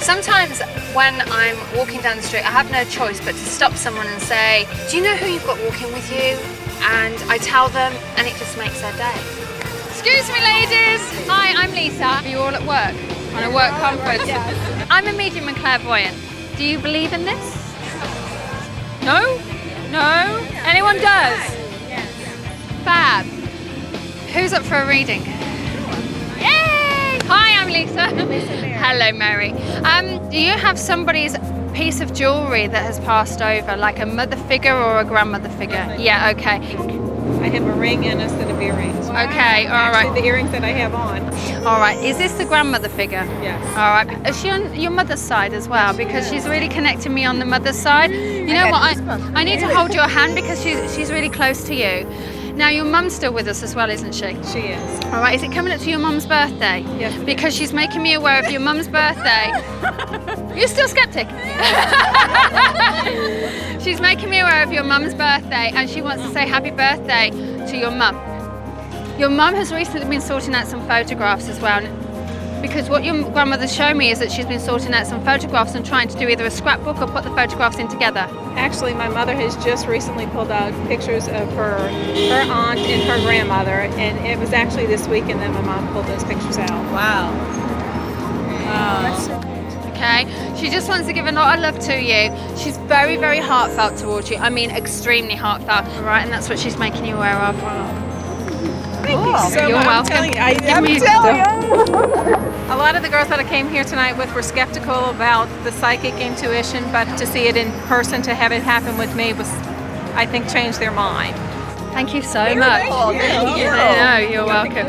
Sometimes when I'm walking down the street, I have no choice but to stop someone and say, do you know who you've got walking with you? And I tell them, and it just makes their day. Excuse me, ladies. Hi, I'm Lisa. Are you all at work? On a work conference? Yes. I'm a medium and clairvoyant. Do you believe in this? No? No? Anyone does? Yes. Fab. Who's up for a reading? Yay! Hi, I'm Lisa. Hello, Mary. Do you have somebody's piece of jewellery that has passed over, like a mother figure or a grandmother figure? Yeah, okay. I have a ring and a set of earrings. Okay, all right. Actually, the earrings that I have on. All right, is this the grandmother figure? Yes. All right, is she on your mother's side as well? Because she's really connecting me on the mother's side. You know what, I need to hold your hand because she's really close to you. Now, your mum's still with us as well, isn't she? She is. All right, is it coming up to your mum's birthday? Yes. Because she's making me aware of your mum's birthday. You're still skeptic? She's making me aware of your mum's birthday and she wants to say happy birthday to your mum. Your mum has recently been sorting out some photographs as well. Because what your grandmother's shown me is that she's been sorting out some photographs and trying to do either a scrapbook or put the photographs in together. Actually, my mother has just recently pulled out pictures of her aunt and her grandmother, and it was actually this week, and then my mom pulled those pictures out. Wow. Okay, she just wants to give a lot of love to you. She's very, very heartfelt towards you. I mean, extremely heartfelt, right? And that's what she's making you aware of. Thank you so You're much. welcome. I'm telling you. A lot of the girls that I came here tonight with were skeptical about the psychic intuition, but to see it in person, to have it happen with me was, I think, changed their mind. Thank you so much. Thank you. No, you're welcome.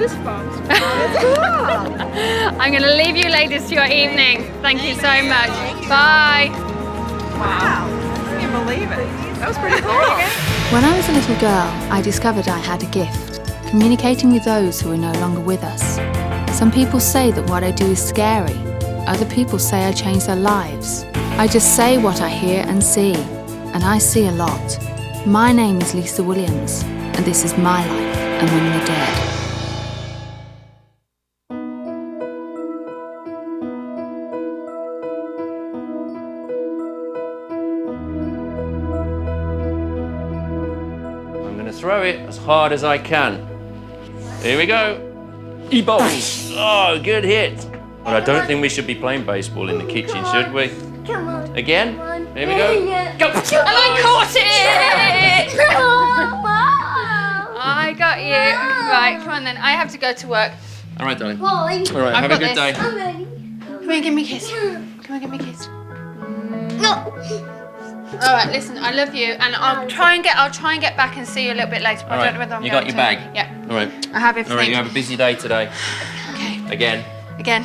I'm going to leave you ladies to your evening. Thank you so much. Bye. Wow. I can't believe it. That was pretty cool. When I was a little girl, I discovered I had a gift, communicating with those who are no longer with us. Some people say that what I do is scary. Other people say I change their lives. I just say what I hear and see, and I see a lot. My name is Lisa Williams, and this is my life among the dead. I'm going to throw it as hard as I can. Here we go. E-balls. Oh, good hit. But I don't think we should be playing baseball in the kitchen, should we? Come on. Again? Here we go. Go. And I caught it! I got you. Right, come on then. I have to go to work. All right, darling. All All right, I've have a got good this. day. I'm ready. Come on, give me a kiss. Come on, give me a kiss. No. All right, listen, I love you, and I'll try and get back and see you a little bit later. But All I don't know whether right, I'm you going got your to. bag? Yeah, All right. I have everything. All right, you have a busy day today. Okay. Again. Again.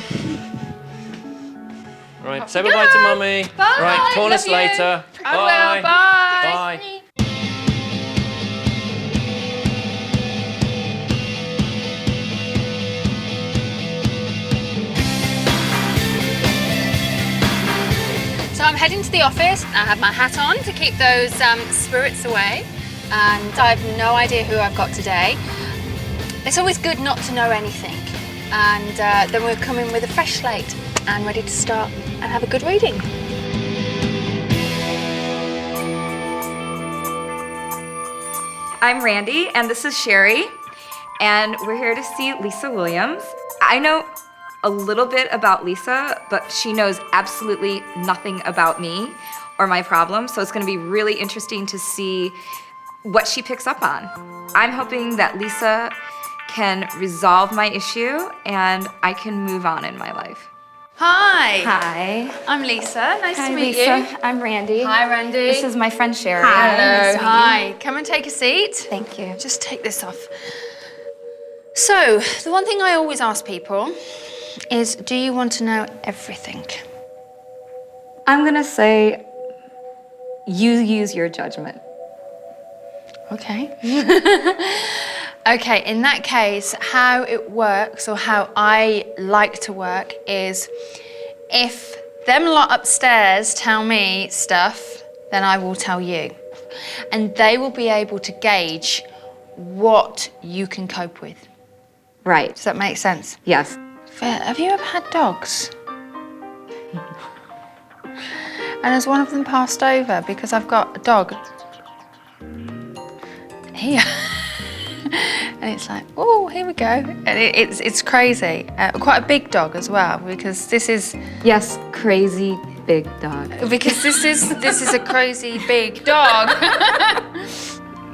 All right, say bye-bye to Mummy. Bye. All right, call Love us you. later. I will. Bye. Bye. So I'm heading to the office. I have my hat on to keep those spirits away, and I have no idea who I've got today. It's always good not to know anything, and then we're coming with a fresh slate and ready to start and have a good reading. I'm Randy, and this is Sherry, and we're here to see Lisa Williams. I know a little bit about Lisa, but she knows absolutely nothing about me or my problems, so it's going to be really interesting to see what she picks up on. I'm hoping that Lisa can resolve my issue and I can move on in my life. Hi. Hi. I'm Lisa. Nice Hi, to meet Lisa. you. I'm Randy. Hi, Randy. This is my friend Sherry. Hello. Nice to meet you. Hi. Come and take a seat. Thank you. Just take this off. So, the one thing I always ask people is, do you want to know everything? I'm gonna say you use your judgment. Okay. Okay, in that case, how it works, or how I like to work, is if them lot upstairs tell me stuff, then I will tell you. And they will be able to gauge what you can cope with. Right. Does that make sense? Yes. Have you ever had dogs? And has one of them passed over? Because I've got a dog here. And it's like, oh, here we go. And it's crazy. Quite a big dog as well, because this is... Yes, crazy big dog. Because this is a crazy big dog.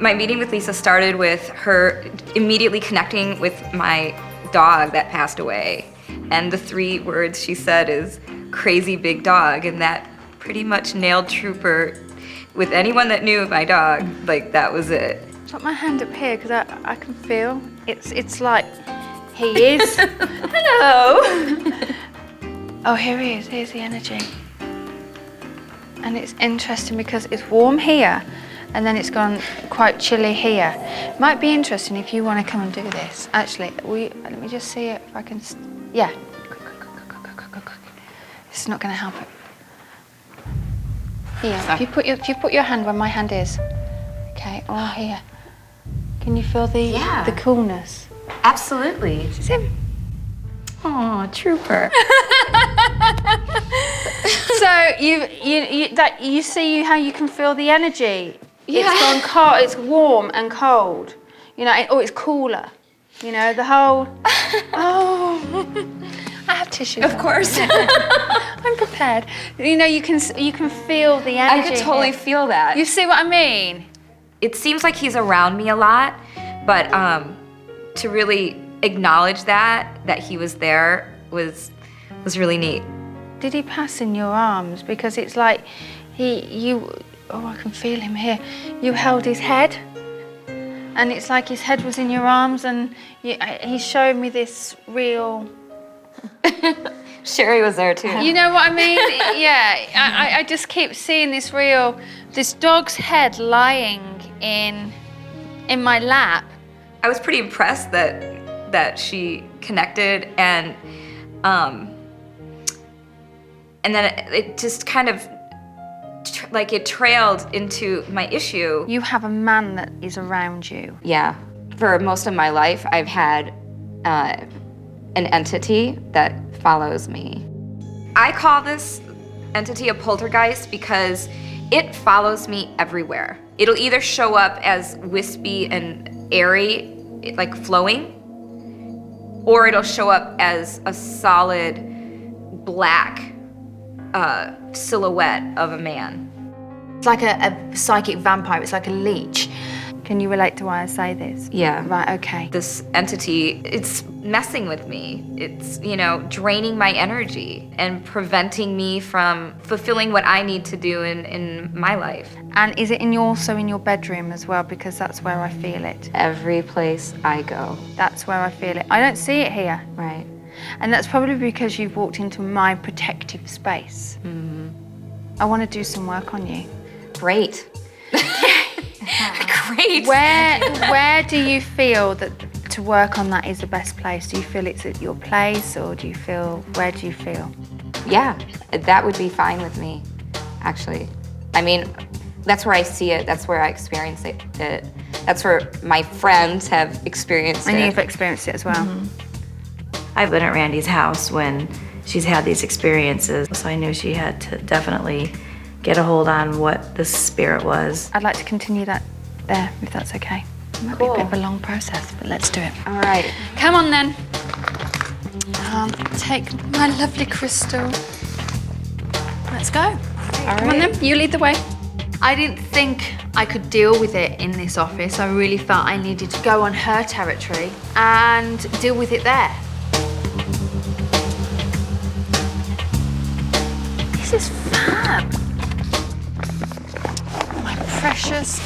My meeting with Lisa started with her immediately connecting with my dog that passed away. And the 3 words she said is crazy big dog, and that pretty much nailed Trooper with anyone that knew my dog. Like, that was it. Put my hand up here because I can feel it's like he is. Hello. Oh, here he is. Here's the energy. And it's interesting because it's warm here, and then it's gone quite chilly here. Might be interesting if you want to come and do this. Actually, let me just see if I can. Yeah. It's not going to help it. Here, if you put your hand where my hand is. Okay, or here. Can you feel the coolness? Absolutely. This is him. Oh, Trooper. So you see how you can feel the energy. Yeah. It's gone cold. It's warm and cold. You know, it's cooler. You know, the whole. Oh, I have tissues. Of course. I'm prepared. You know, you can feel the energy. I could totally here. feel that. You see what I mean? It seems like he's around me a lot, but to really acknowledge that he was there was really neat. Did he pass in your arms? Because it's like oh, I can feel him here. You held his head, and it's like his head was in your arms, and he showed me this real... Sherry was there too. You know what I mean? Yeah, I just keep seeing this dog's head lying in my lap. I was pretty impressed that she connected, and then it just kind of it trailed into my issue. You have a man that is around you. Yeah, for most of my life, I've had an entity that follows me. I call this entity a poltergeist because it follows me everywhere. It'll either show up as wispy and airy, like flowing, or it'll show up as a solid black silhouette of a man. It's like a psychic vampire. It's like a leech. Can you relate to why I say this? Yeah. Right, okay. This entity, it's messing with me. It's, draining my energy and preventing me from fulfilling what I need to do in my life. And is it also in your bedroom as well? Because that's where I feel it. Every place I go. That's where I feel it. I don't see it here. Right. And that's probably because you've walked into my protective space. Mm-hmm. I want to do some work on you. Great. Great. Where do you feel that to work on that is the best place? Do you feel it's at your place, or where do you feel? Yeah, that would be fine with me, actually. I mean, that's where I see it. That's where I experience it. That's where my friends have experienced it. And you've experienced it as well. Mm-hmm. I've been at Randy's house when she's had these experiences, so I knew she had to definitely get a hold on what the spirit was. I'd like to continue that there, if that's okay. It might be a bit of a long process, but let's do it. All right. Come on then. I'll take my lovely crystal. Let's go. Come on then, you lead the way. I didn't think I could deal with it in this office. I really felt I needed to go on her territory and deal with it there. This is fab. My precious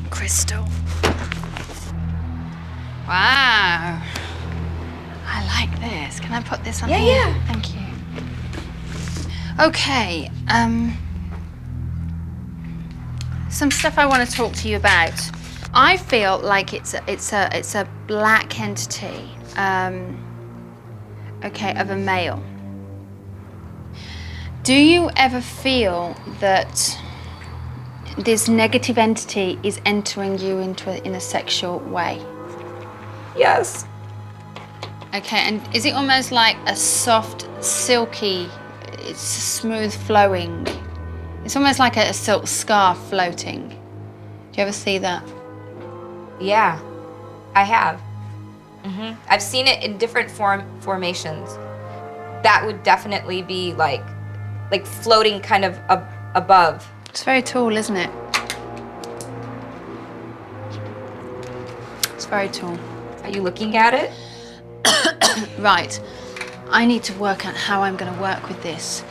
crystal. Wow. I like this. Can I put this on here? Yeah. Thank you. Okay. Some stuff I want to talk to you about. I feel like it's a black entity. Okay, of a male. Do you ever feel that this negative entity is entering you in a sexual way? Yes. Okay, and is it almost like a soft, silky, it's smooth flowing It's almost like a silk scarf floating. Do you ever see that? Yeah, I have. I've seen it in different formations. That would definitely be like floating kind of above. It's very tall, isn't it? It's very tall. Are you looking at it? Right. I need to work out how I'm going to work with this.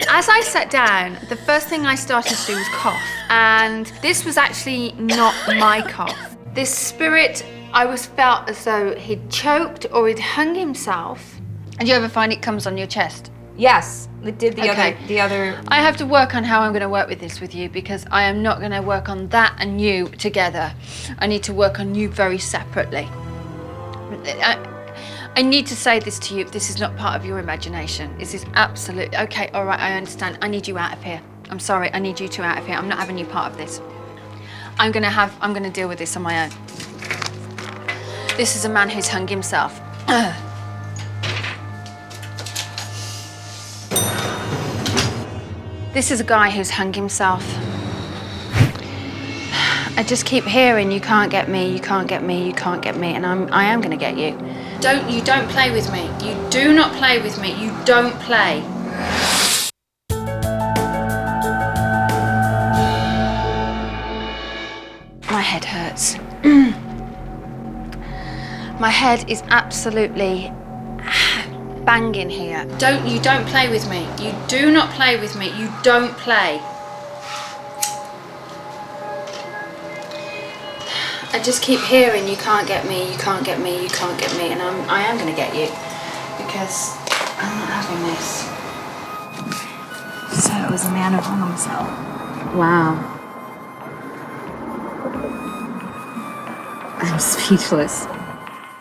As I sat down, the first thing I started to do was cough. And this was actually not my cough. This spirit, I felt as though he'd choked or he'd hung himself. And you ever find it comes on your chest? Yes, it did the other. I have to work on how I'm going to work with this with you because I am not going to work on that and you together. I need to work on you very separately. I need to say this to you. This is not part of your imagination. This is absolute. Okay, all right, I understand. I need you out of here. I'm sorry, I need you two out of here. I'm not having you part of this. I'm going to deal with this on my own. This is a man who's hung himself. This is a guy who's hung himself. I just keep hearing, you can't get me, you can't get me, you can't get me, and I am gonna get you. You don't play with me. You do not play with me. You don't play. My head hurts. My head is absolutely banging here. You don't play with me. You do not play with me. You don't play. I just keep hearing, you can't get me, you can't get me, you can't get me, and I am going to get you because I'm not having this. So it was a man who hung himself. Wow. I'm speechless.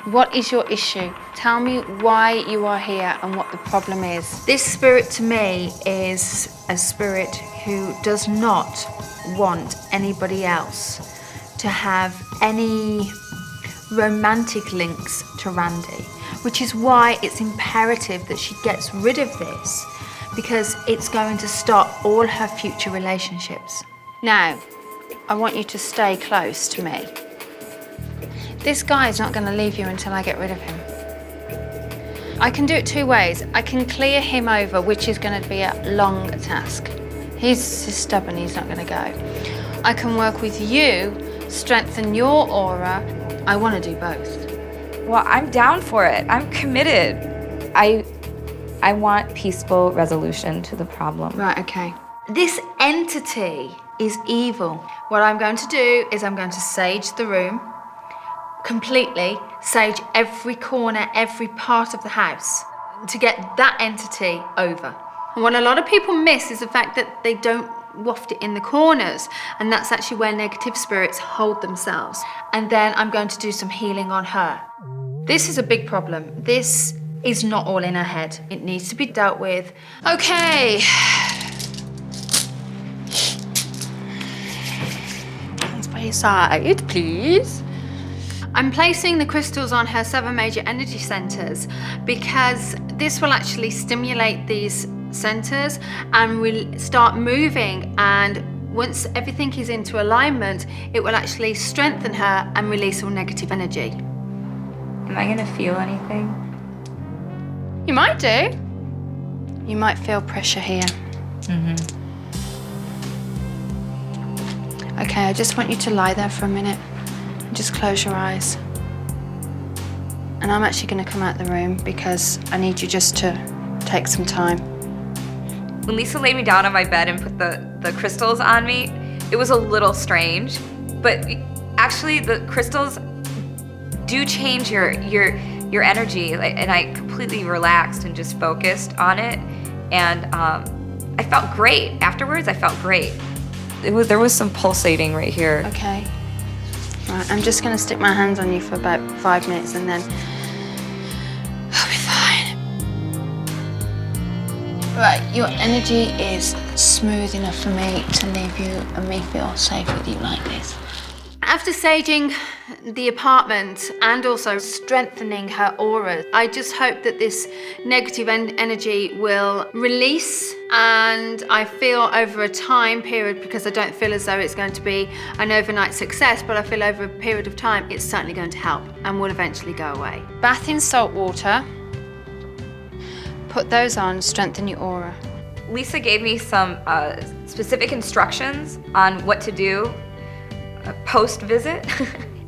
What is your issue? Tell me why you are here and what the problem is. This spirit to me is a spirit who does not want anybody else to have any romantic links to Randy, which is why it's imperative that she gets rid of this because it's going to stop all her future relationships. Now, I want you to stay close to me. This guy is not going to leave you until I get rid of him. I can do it two ways. I can clear him over, which is going to be a long task. He's stubborn, he's not going to go. I can work with you, strengthen your aura. I want to do both. Well, I'm down for it. I'm committed. I want peaceful resolution to the problem. Right, okay. This entity is evil. What I'm going to do is I'm going to sage the room completely, sage every corner, every part of the house to get that entity over. And what a lot of people miss is the fact that they don't waft it in the corners, and that's actually where negative spirits hold themselves. And then I'm going to do some healing on her. This is a big problem. This is not all in her head. It needs to be dealt with. Okay. Hands by your side, please. I'm placing the crystals on her 7 major energy centers because this will actually stimulate these centers and will start moving, and once everything is into alignment, it will actually strengthen her and release all negative energy. Am I gonna feel anything? You might do. You might feel pressure here. Okay, I just want you to lie there for a minute and just close your eyes. And I'm actually gonna come out the room because I need you just to take some time. When Lisa laid me down on my bed and put the crystals on me, it was a little strange, but actually the crystals do change your energy, and I completely relaxed and just focused on it, and I felt great. Afterwards, I felt great. There was some pulsating right here. Okay. Right, I'm just gonna stick my hands on you for about 5 minutes and then I'll be fine. Right, your energy is smooth enough for me to leave you and me feel safe with you like this. After saging the apartment and also strengthening her aura, I just hope that this negative energy will release, and I feel over a time period, because I don't feel as though it's going to be an overnight success, but I feel over a period of time it's certainly going to help and will eventually go away. Bath in salt water. Put those on, strengthen your aura. Lisa gave me some specific instructions on what to do post-visit.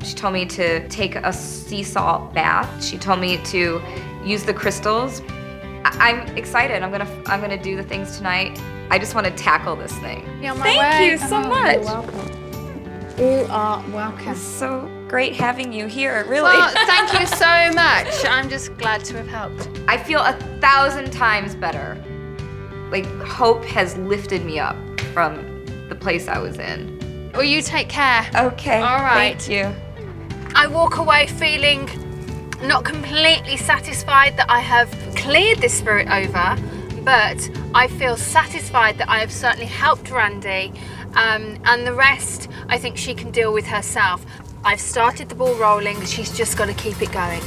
She told me to take a sea salt bath. She told me to use the crystals. I'm excited. I'm gonna do the things tonight. I just want to tackle this thing. Thank you so much. You're welcome. You are welcome. It's so great having you here, really. Well, thank you so much. I'm just glad to have helped. I feel 1,000 times better. Like, hope has lifted me up from the place I was in. Well, you take care. Okay. All right. Thank you. I walk away feeling not completely satisfied that I have cleared this spirit over, but I feel satisfied that I have certainly helped Randy, and the rest I think she can deal with herself. I've started the ball rolling, she's just got to keep it going.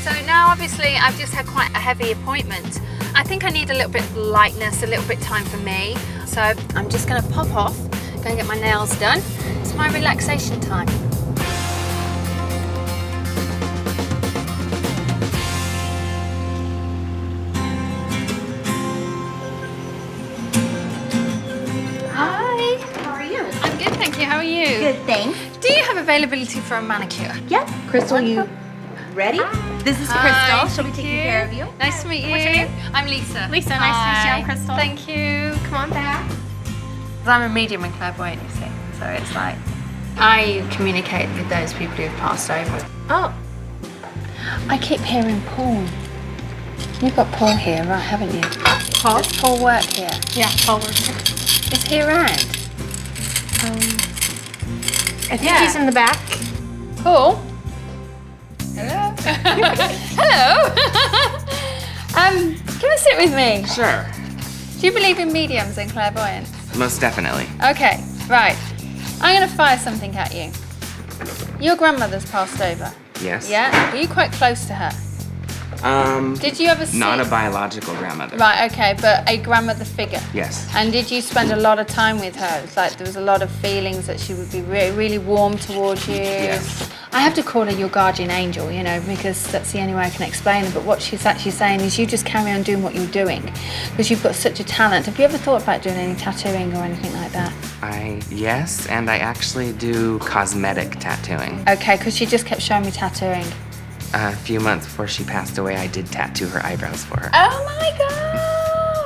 So now obviously I've just had quite a heavy appointment. I think I need a little bit of lightness, a little bit of time for me. So I'm just going to pop off, go and get my nails done. It's my relaxation time. Hi. How are you? I'm good, thank you. How are you? Good, thanks. Do you have availability for a manicure? Yep. Crystal, you ready? This is Hi, Crystal. She'll be taking care of you. Nice to meet you. What's your name? I'm Lisa. Lisa, nice to meet you. I'm Crystal. Thank you. Come on back. I'm a medium and clairvoyant, you see. So it's like, I communicate with those people who have passed over. Oh. I keep hearing Paul. You've got Paul here, right, haven't you? Paul? Does Paul work here? Yeah, Paul works here. Is he around? I think he's in the back. Paul? Hello? Hello? Come and sit with me. Sure, Do you believe in mediums and clairvoyance? most definitely. Okay, right. I'm going to fire something at you. Your grandmother's passed over. Yes. Yeah? Were you quite close to her? Did you ever see... Not a biological grandmother. Right, okay, but a grandmother figure. Yes. And did you spend a lot of time with her? It's like there was a lot of feelings that she would be really warm towards you. Yes. I have to call her your guardian angel, you know, because that's the only way I can explain it. But what she's actually saying is you just carry on doing what you're doing because you've got such a talent. Have you ever thought about doing any tattooing or anything like that? Yes, and I actually do cosmetic tattooing. Okay, because she just kept showing me tattooing. A few months before she passed away, I did tattoo her eyebrows for her. Oh my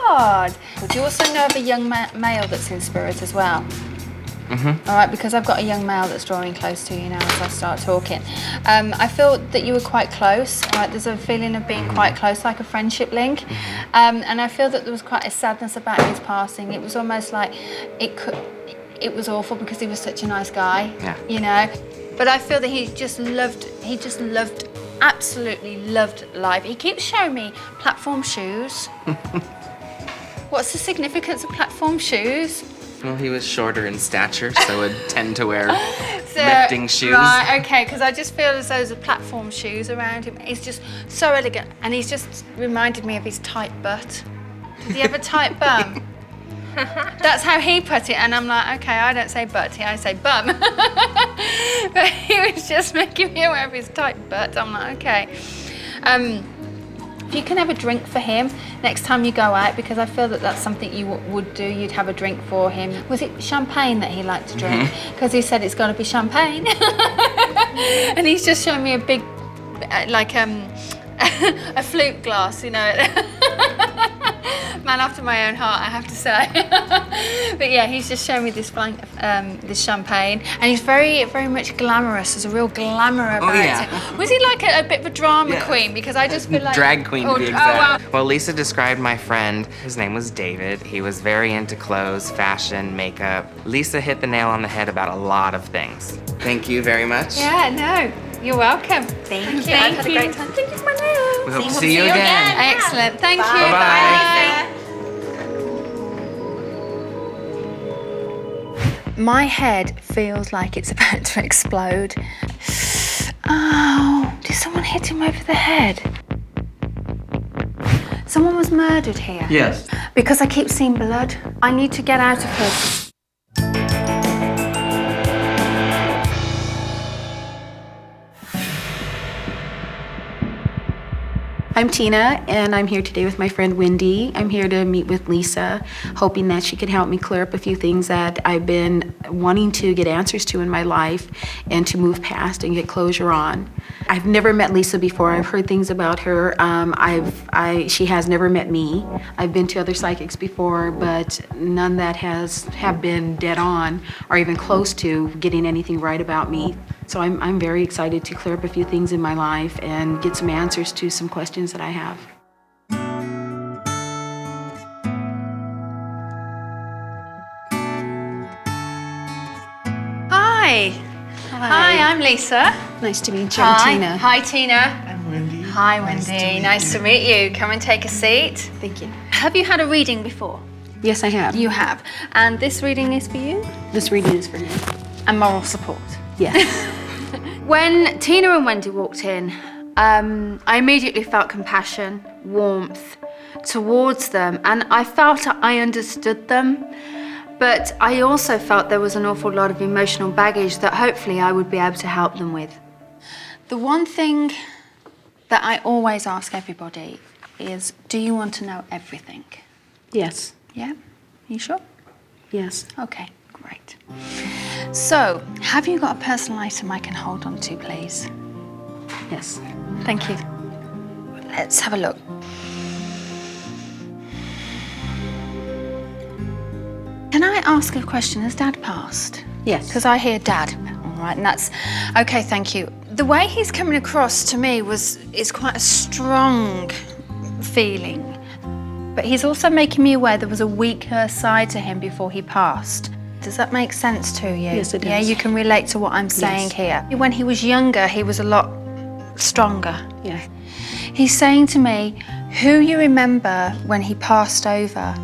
God! Do you also know of a young male that's in spirit as well? Mm-hmm. All right, because I've got a young male that's drawing close to you now as I start talking. I feel that you were quite close. All right, there's a feeling of being quite close, like a friendship link. And I feel that there was quite a sadness about his passing. It was almost like it was awful because he was such a nice guy. Yeah. You know, but I feel that he just loved, absolutely loved life. He keeps showing me platform shoes. What's the significance of platform shoes? Well, he was shorter in stature, so would tend to wear lifting shoes. Right, okay, because I just feel as though there's platform shoes around him. He's just so elegant, and he's just reminded me of his tight butt. Does he have a tight bum? That's how he put it, and I'm like, okay, I don't say butt, I say bum. But he was just making me aware of his tight butt. I'm like, okay. If you can have a drink for him next time you go out, because I feel that that's something you would do, you'd have a drink for him. Was it champagne that he liked to drink? Because he said it's got to be champagne. And he's just showing me a big, like a flute glass, you know. Man after my own heart, I have to say. But yeah, he's just showing me this this champagne, and he's very much glamorous. There's a real glamour about it. Was he like a bit of a drama queen? Because I just feel like drag queen to be exact. Wow. Well, Lisa described my friend. His name was David. He was very into clothes, fashion, makeup. Lisa hit the nail on the head about a lot of things. Thank you very much. Yeah, no, you're welcome. Thank you. I've had a great time. Thank you for my nails. We hope to see you again. Excellent. Thank you. Bye-bye. Bye. My head feels like it's about to explode. Oh, did someone hit him over the head? Someone was murdered here. Yes. Because I keep seeing blood. I need to get out of here. I'm Tina, and I'm here today with my friend Wendy. I'm here to meet with Lisa, hoping that she could help me clear up a few things that I've been wanting to get answers to in my life and to move past and get closure on. I've never met Lisa before. I've heard things about her. She has never met me. I've been to other psychics before, but none that have been dead on or even close to getting anything right about me. So I'm very excited to clear up a few things in my life and get some answers to some questions that I have. Hi. Hi, I'm Lisa. Nice to meet you. I'm Tina. Hi, Tina. I'm Wendy. Hi, Wendy. Nice to meet you. Come and take a seat. Thank you. Have you had a reading before? Yes, I have. You have. And this reading is for you? This reading is for me. And moral support. Yes. When Tina and Wendy walked in, I immediately felt compassion, warmth towards them, and I felt I understood them. But I also felt there was an awful lot of emotional baggage that hopefully I would be able to help them with. The one thing that I always ask everybody is, do you want to know everything? Yes. Yeah? You sure? Yes. Okay, great. So, have you got a personal item I can hold on to, please? Yes. Thank you. Let's have a look. Can I ask a question? Has Dad passed? Yes. Because I hear Dad. All right, and that's okay. Thank you. The way he's coming across to me is quite a strong feeling, but he's also making me aware there was a weaker side to him before he passed. Does that make sense to you? Yes, it does. Yeah, you can relate to what I'm saying here. When he was younger, he was a lot stronger. Yeah. He's saying to me, who you remember when he passed over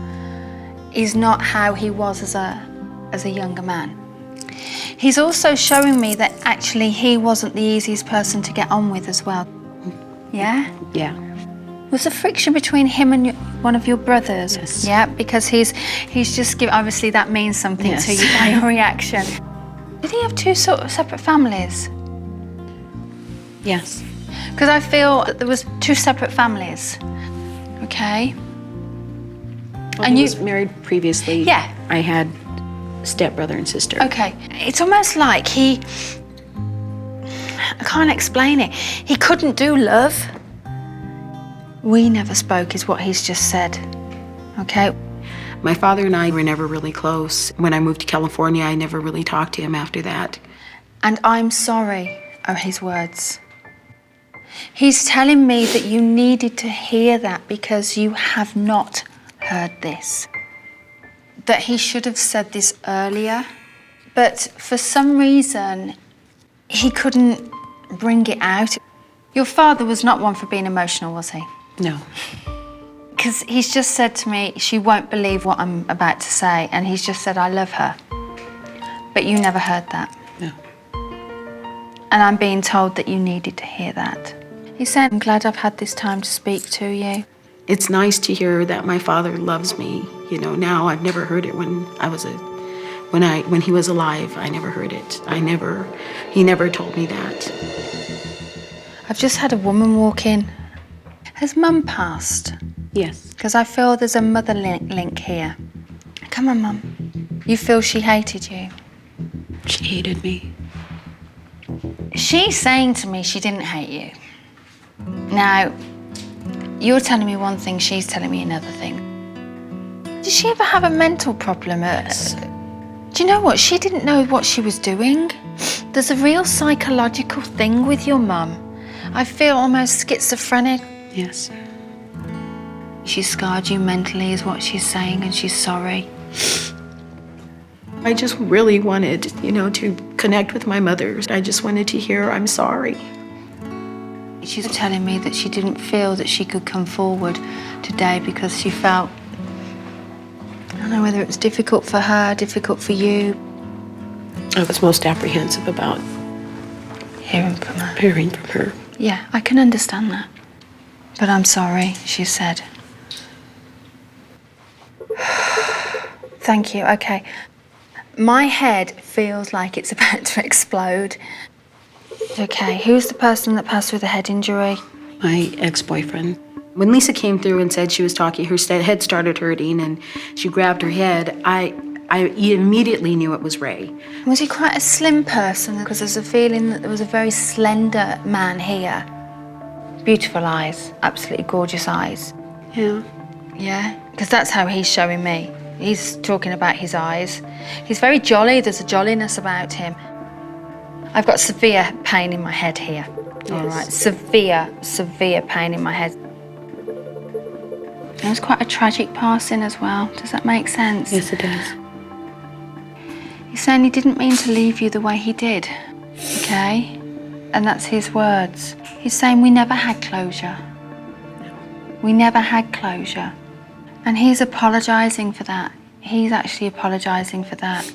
is not how he was as a younger man. He's also showing me that actually he wasn't the easiest person to get on with as well. Yeah? Yeah. Was there friction between him and one of your brothers? Yes. Yeah, because he's just given, obviously that means something Yes. to you by your reaction. Did he have two sort of separate families? Yes. Because I feel that there was two separate families. Okay? Well, And he you- was married previously. Yeah. I had stepbrother and sister. Okay, it's almost like I can't explain it. He couldn't do love. We never spoke is what he's just said, okay? My father and I were never really close. When I moved to California, I never really talked to him after that. And I'm sorry are his words. He's telling me that you needed to hear that because you have not heard this. That he should have said this earlier, but for some reason, he couldn't bring it out. Your father was not one for being emotional, was he? No. Because he's just said to me, she won't believe what I'm about to say, and he's just said, I love her. But you never heard that. No. And I'm being told that you needed to hear that. He said, I'm glad I've had this time to speak to you. It's nice to hear that my father loves me. You know, now I've never heard it when he was alive. I never heard it. He never told me that. I've just had a woman walk in. Has Mum passed? Yes. Because I feel there's a mother link here. Come on, Mum. You feel she hated you? She hated me. She's saying to me she didn't hate you. Now, you're telling me one thing, she's telling me another thing. Did she ever have a mental problem? Do you know what? She didn't know what she was doing. There's a real psychological thing with your mum. I feel almost schizophrenic. Yes. She scarred you mentally is what she's saying, and she's sorry. I just really wanted, to connect with my mother. I just wanted to hear, I'm sorry. She's telling me that she didn't feel that she could come forward today because she felt, I don't know whether it was difficult for her, difficult for you. I was most apprehensive about Hearing from her. hearing from her. Yeah, I can understand that. But I'm sorry, she said. Thank you, okay. My head feels like it's about to explode. Okay, who's the person that passed with a head injury? My ex-boyfriend. When Lisa came through and said she was talking, her head started hurting and she grabbed her head, I immediately knew it was Ray. Was he quite a slim person? Because there's a feeling that there was a very slender man here. Beautiful eyes, absolutely gorgeous eyes. Yeah. Yeah, because that's how he's showing me. He's talking about his eyes. He's very jolly, there's a jolliness about him. I've got severe pain in my head here. Yes. All right, severe pain in my head. It was quite a tragic passing as well. Does that make sense? Yes, it does. He's saying he didn't mean to leave you the way he did, okay? And that's his words. He's saying we never had closure. We never had closure. And he's apologising for that. He's actually apologising for that.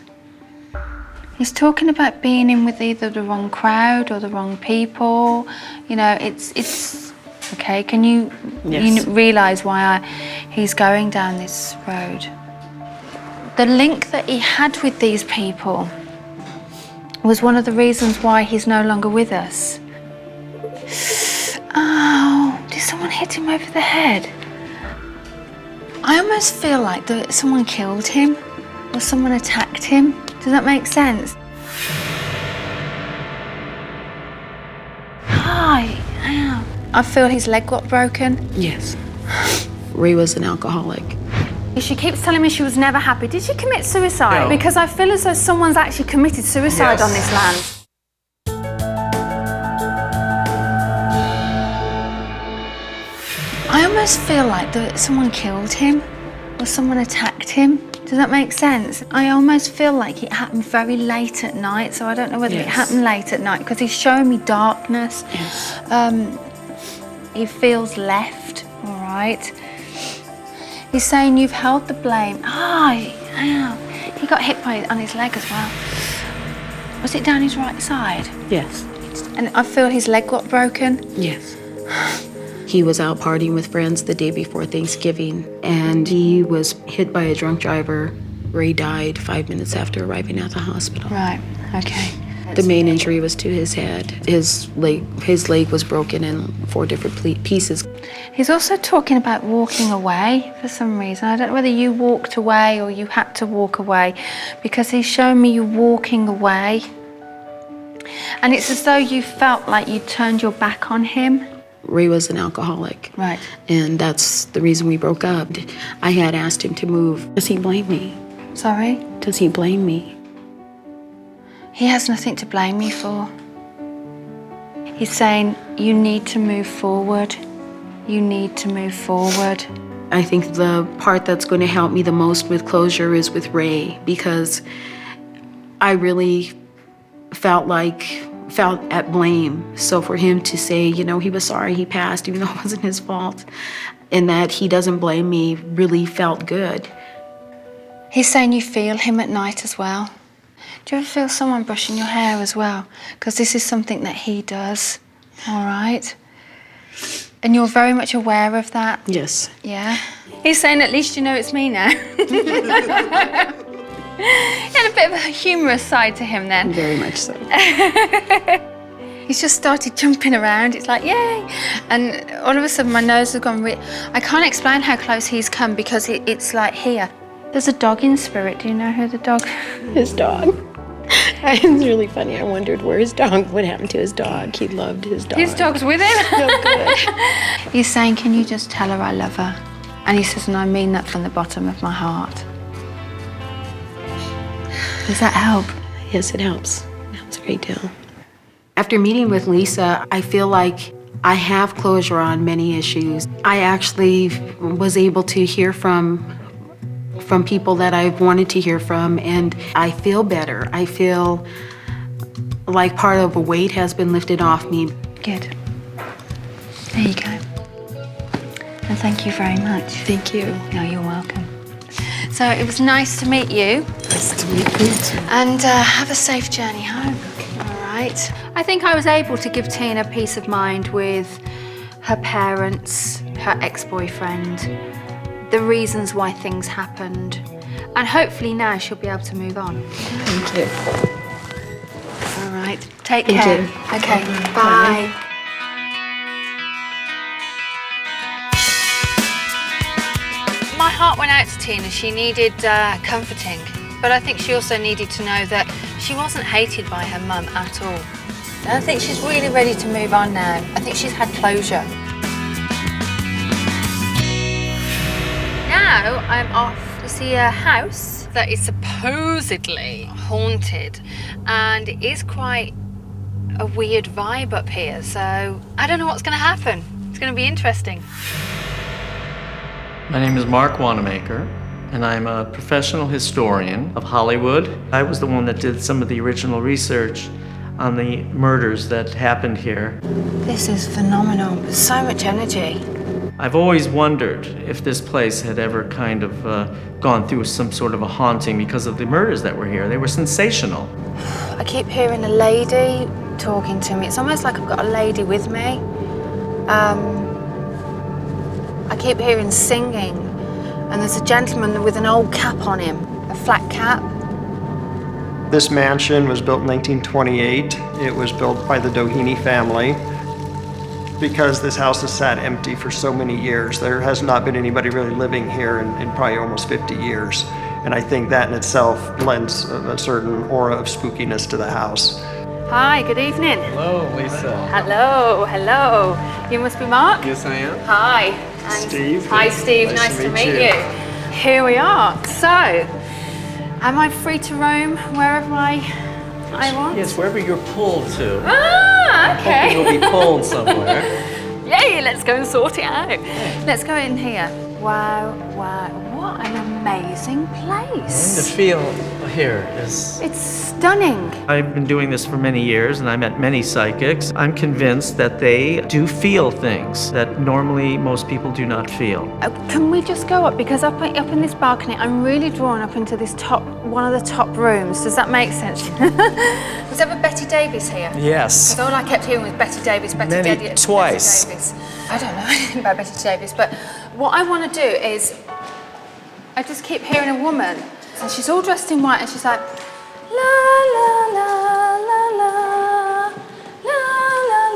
He's talking about being in with either the wrong crowd or the wrong people. You know, it's okay. Can you, Yes. you realise why he's going down this road? The link that he had with these people was one of the reasons why he's no longer with us. Oh, did someone hit him over the head? I almost feel like that someone killed him or someone attacked him. Does that make sense? Hi, ow. I feel his leg got broken. Yes. Ray was an alcoholic. She keeps telling me she was never happy. Did she commit suicide? No. Because I feel as though someone's actually committed suicide Yes. on this land. I almost feel like that someone killed him or someone attacked him. Does that make sense? I almost feel like it happened very late at night, so I don't know whether it Yes. happened late at night because he's showing me darkness. Yes. He feels left, all right? He's saying you've held the blame. Ow. He got hit on his leg as well. Was it down his right side? Yes. And I feel his leg got broken. Yes. He was out partying with friends the day before Thanksgiving, and he was hit by a drunk driver. Ray died 5 minutes after arriving at the hospital. Right, okay. The main injury was to his head. His leg was broken in 4 different pieces. He's also talking about walking away for some reason. I don't know whether you walked away or you had to walk away, because he's showing me you walking away. And it's as though you felt like you turned your back on him. Ray was an alcoholic. Right. And that's the reason we broke up. I had asked him to move. Does he blame me? Sorry? Does he blame me? He has nothing to blame me for. He's saying you need to move forward. You need to move forward. I think the part that's going to help me the most with closure is with Ray, because I really felt at blame. So for him to say, you know, he was sorry he passed, even though it wasn't his fault, and that he doesn't blame me, really felt good. He's saying you feel him at night as well. Do you ever feel someone brushing your hair as well? Because this is something that he does, all right? And you're very much aware of that? Yes. Yeah. He's saying at least you know it's me now. He had a bit of a humorous side to him then. Very much so. He's just started jumping around. It's like, yay! And all of a sudden my nose has gone I can't explain how close he's come because it's like here. There's a dog in spirit. Do you know who the dog? His dog. It's really funny. I wondered where his dog, what happened to his dog. He loved his dog. His dog's with him? Oh, good. He's saying, can you just tell her I love her? And he says, and I mean that from the bottom of my heart. Does that help? Yes, it helps. It helps a great deal. After meeting with Lisa, I feel like I have closure on many issues. I actually was able to hear from people that I've wanted to hear from, and I feel better. I feel like part of a weight has been lifted off me. Good. There you go. And thank you very much. Thank you. No, you're welcome. So it was nice to meet you. Nice to meet you too. And have a safe journey home. All right. I think I was able to give Tina peace of mind with her parents, her ex-boyfriend, the reasons why things happened. And hopefully now she'll be able to move on. Thank you. All right. Take Thank care. you. Okay. Bye. My heart went out to Tina. She needed comforting, but I think she also needed to know that she wasn't hated by her mum at all. And I think she's really ready to move on now. I think she's had closure. Now I'm off to see a house that is supposedly haunted, and it is quite a weird vibe up here, so I don't know what's going to happen. It's going to be interesting. My name is Mark Wanamaker, and I'm a professional historian of Hollywood. I was the one that did some of the original research on the murders that happened here. This is phenomenal. There's so much energy. I've always wondered if this place had ever kind of gone through some sort of a haunting because of the murders that were here. They were sensational. I keep hearing a lady talking to me. It's almost like I've got a lady with me. I keep hearing singing, and there's a gentleman with an old cap on him, a flat cap. This mansion was built in 1928. It was built by the Doheny family. Because this house has sat empty for so many years, there has not been anybody really living here in probably almost 50 years. And I think that in itself lends a certain aura of spookiness to the house. Hi, good evening. Hello, Lisa. Hello, hello. You must be Mark? Yes, I am. Hi. And Steve. Hi, Steve. Nice to meet you. Here we are. So, am I free to roam wherever I want? Yes, wherever you're pulled to. Ah, okay. Hoping you'll be pulled somewhere. Yay, let's go and sort it out. Let's go in here. Wow, wow, what an amazing place. The feel here is... It's stunning. I've been doing this for many years, and I met many psychics. I'm convinced that they do feel things that normally most people do not feel. Can we just go up? Because up in this balcony, I'm really drawn up into this one of the top rooms. Does that make sense? Was ever Betty Davis here? Yes. Because all I kept hearing was Betty Davis, Betty Davis. Twice. Betty Davis. I don't know anything about Betty Davis, but what I want to do is, I just keep hearing a woman, and she's all dressed in white, and she's like, la la la la la la la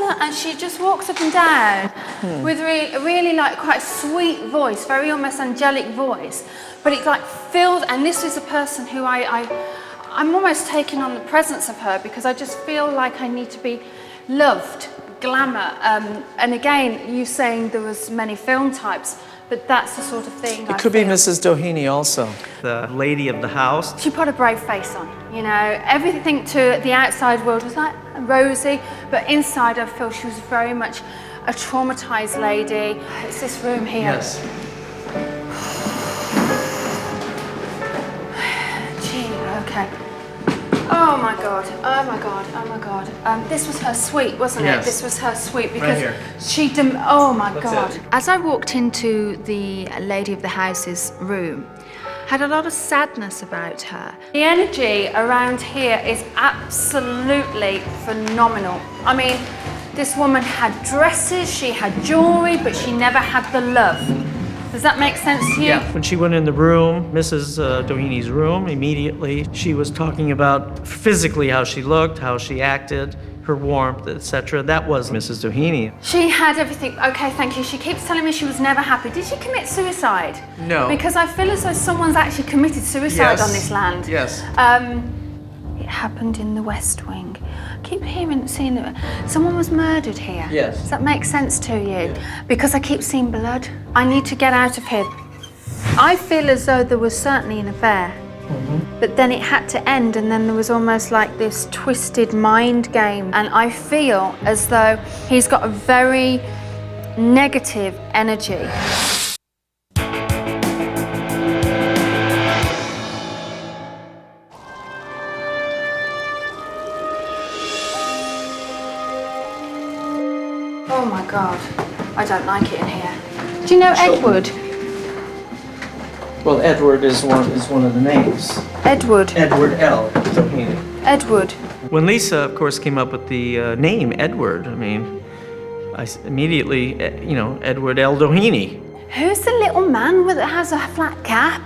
la, and she just walks up and down with a really like quite sweet voice, very almost angelic voice, but it like fills. And this is a person who I'm almost taking on the presence of her, because I just feel like I need to be loved, glamour, and again, you saying there was many film types, but that's the sort of thing. It could be Mrs. Doheny also. The lady of the house. She put a brave face on, you know. Everything to the outside world was like rosy, but inside I feel she was very much a traumatized lady. It's this room here. Yes. Gee, okay. Oh my God, oh my God, oh my God. This was her suite, wasn't it? Yes. This was her suite, Right because here. she, oh my That's God. it. As I walked into the lady of the house's room, had a lot of sadness about her. The energy around here is absolutely phenomenal. I mean, this woman had dresses, she had jewelry, but she never had the love. Does that make sense to you? When she went in the room, Mrs. Doheny's room, immediately she was talking about physically how she looked, how she acted, her warmth, etc. That was Mrs. Doheny. She had everything. Okay, thank you. She keeps telling me she was never happy. Did she commit suicide? No. Because I feel as though someone's actually committed suicide on this land. Yes. It happened in the West Wing. I keep seeing that someone was murdered here. Yes. Does that make sense to you? Because I keep seeing blood. I need to get out of here. I feel as though there was certainly an affair. But then it had to end, and then there was almost like this twisted mind game. And I feel as though he's got a very negative energy. Oh my God, I don't like it in here. Do you know Edward? Well, Edward is one of the names. Edward. Edward L. Doheny. Edward. When Lisa, of course, came up with the name Edward, I mean, immediately, Edward L. Doheny. Who's the little man that has a flat cap?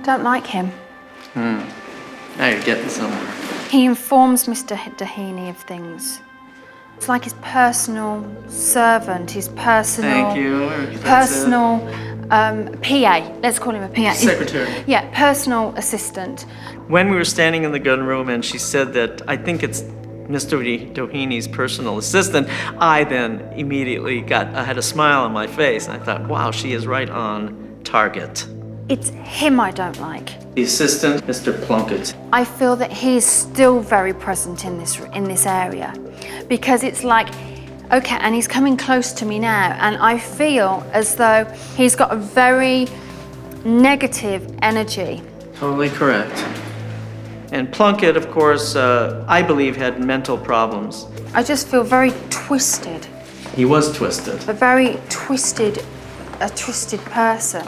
Don't like him. Now you're getting somewhere. He informs Mr. Doheny of things. It's like his personal servant, his personal... Thank you. Personal PA. Let's call him a PA. Secretary. Yeah, personal assistant. When we were standing in the gun room and she said that I think it's Mr. Doheny's personal assistant, I then immediately I had a smile on my face and I thought, wow, she is right on target. It's him I don't like. The assistant, Mr. Plunkett. I feel that he's still very present in this area because it's like, okay, and he's coming close to me now, and I feel as though he's got a very negative energy. Totally correct. And Plunkett, of course, I believe had mental problems. I just feel very twisted. He was twisted. A very twisted person.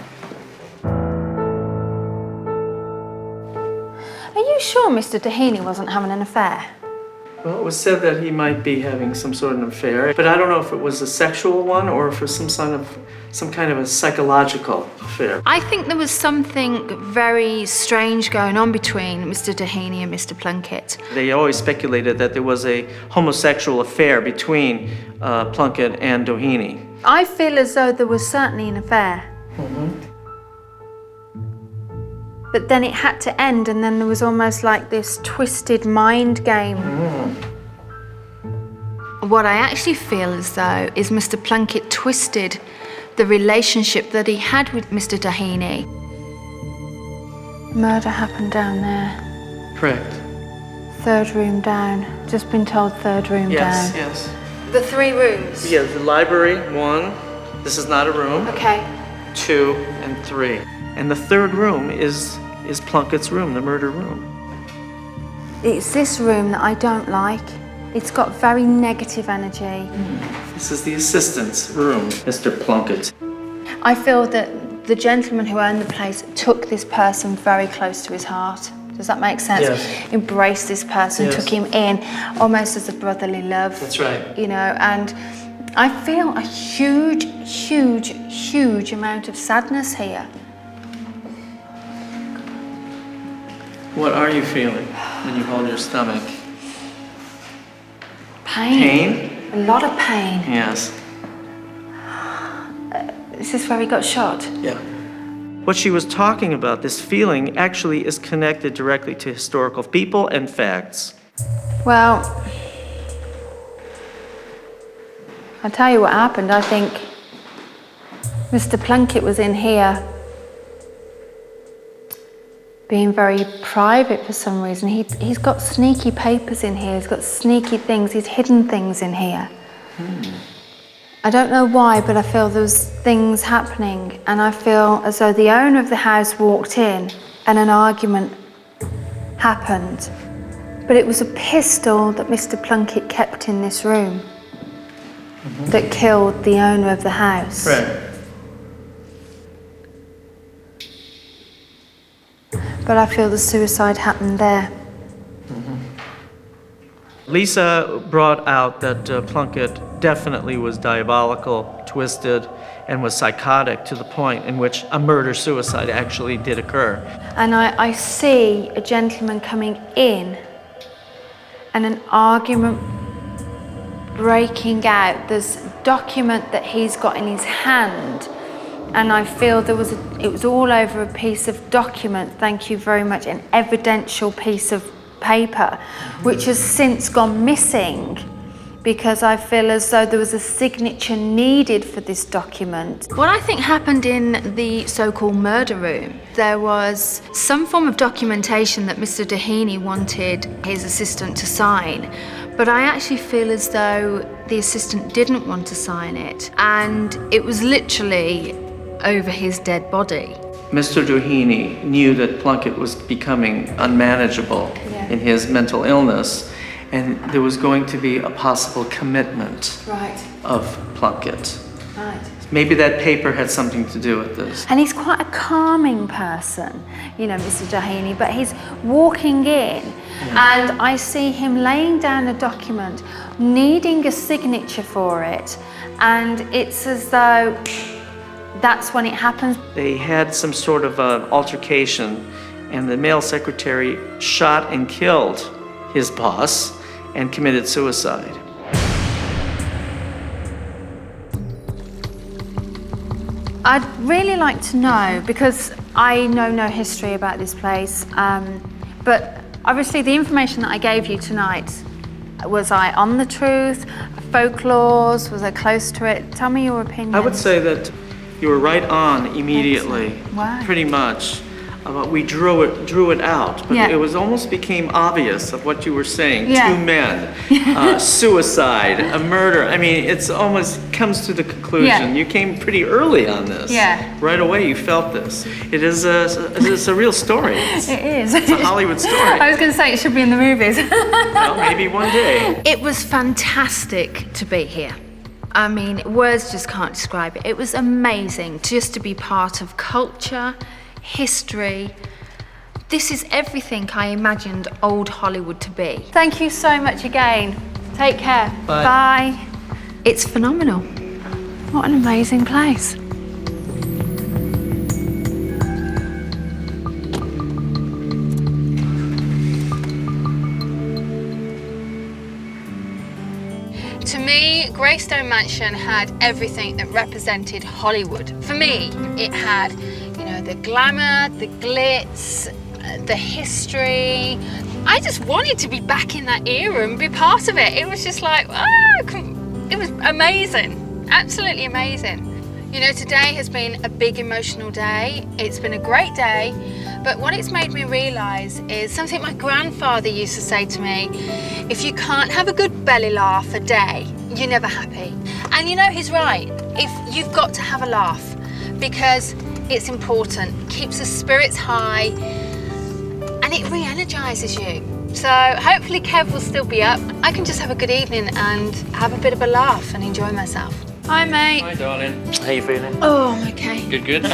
Are you sure Mr. Doheny wasn't having an affair? Well, it was said that he might be having some sort of affair, but I don't know if it was a sexual one or for some kind of a psychological affair. I think there was something very strange going on between Mr. Doheny and Mr. Plunkett. They always speculated that there was a homosexual affair between Plunkett and Doheny. I feel as though there was certainly an affair. But then it had to end, and then there was almost like this twisted mind game. What I actually feel as though is Mr. Plunkett twisted the relationship that he had with Mr. Doheny. Murder happened down there. Correct. Third room down. Just been told third room down. Yes. The 3 rooms? Yeah, the library, 1. This is not a room. Okay. 2 and 3. And the 3rd room is Plunkett's room, the murder room. It's this room that I don't like. It's got very negative energy. This is the assistant's room, Mr. Plunkett. I feel that the gentleman who owned the place took this person very close to his heart. Does that make sense? Yes. Embraced this person, took him in almost as a brotherly love. That's right. And I feel a huge, huge, huge amount of sadness here. What are you feeling when you hold your stomach? Pain. Pain? A lot of pain. Yes. Is this where he got shot? Yeah. What she was talking about, this feeling, actually is connected directly to historical people and facts. Well, I'll tell you what happened. I think Mr. Plunkett was in here being very private for some reason. He's got sneaky papers in here. He's got sneaky things. He's hidden things in here. I don't know why, but I feel there's things happening, and I feel as though the owner of the house walked in and an argument happened. But it was a pistol that Mr. Plunkett kept in this room that killed the owner of the house. Right. But I feel the suicide happened there. Lisa brought out that Plunkett definitely was diabolical, twisted, and was psychotic to the point in which a murder-suicide actually did occur. And I see a gentleman coming in and an argument breaking out. There's a document that he's got in his hand, and I feel it was all over a piece of document, thank you very much, an evidential piece of paper, which has since gone missing because I feel as though there was a signature needed for this document. What I think happened in the so-called murder room, there was some form of documentation that Mr. Doheny wanted his assistant to sign, but I actually feel as though the assistant didn't want to sign it, and it was literally over his dead body. Mr. Doheny knew that Plunkett was becoming unmanageable in his mental illness, and there was going to be a possible commitment of Plunkett. Right. Maybe that paper had something to do with this. And he's quite a calming person, you know, Mr. Doheny, but he's walking in and I see him laying down a document, needing a signature for it, and it's as though that's when it happens. They had some sort of altercation, and the male secretary shot and killed his boss and committed suicide. I'd really like to know, because I know no history about this place, but obviously the information that I gave you tonight, was I on the truth, folklores, was I close to it? Tell me your opinion. I would say that you were right on immediately. Why? Pretty much. We drew it out, but Yeah. it was almost became obvious of what you were saying. Yeah. 2 men, suicide, a murder. I mean, it's almost comes to the conclusion. Yeah. You came pretty early on this. Yeah. Right away, you felt this. It's a real story. It is. It's a Hollywood story. I was going to say it should be in the movies. Well, maybe one day. It was fantastic to be here. I mean, words just can't describe it. It was amazing just to be part of culture, history. This is everything I imagined old Hollywood to be. Thank you so much again. Take care. Bye. Bye. It's phenomenal. What an amazing place. To me, Greystone Mansion had everything that represented Hollywood. For me, it had, you know, the glamour, the glitz, the history. I just wanted to be back in that era and be part of it. It was just like, it was amazing, absolutely amazing. You know, today has been a big emotional day. It's been a great day, but what it's made me realise is something my grandfather used to say to me: if you can't have a good belly laugh a day, you're never happy. And you know, he's right. If you've got to have a laugh, because it's important, keeps the spirits high, and it re-energises you. So hopefully Kev will still be up. I can just have a good evening and have a bit of a laugh and enjoy myself. Hi, mate. Hi, darling. How you feeling? Oh, I'm okay. Good, good.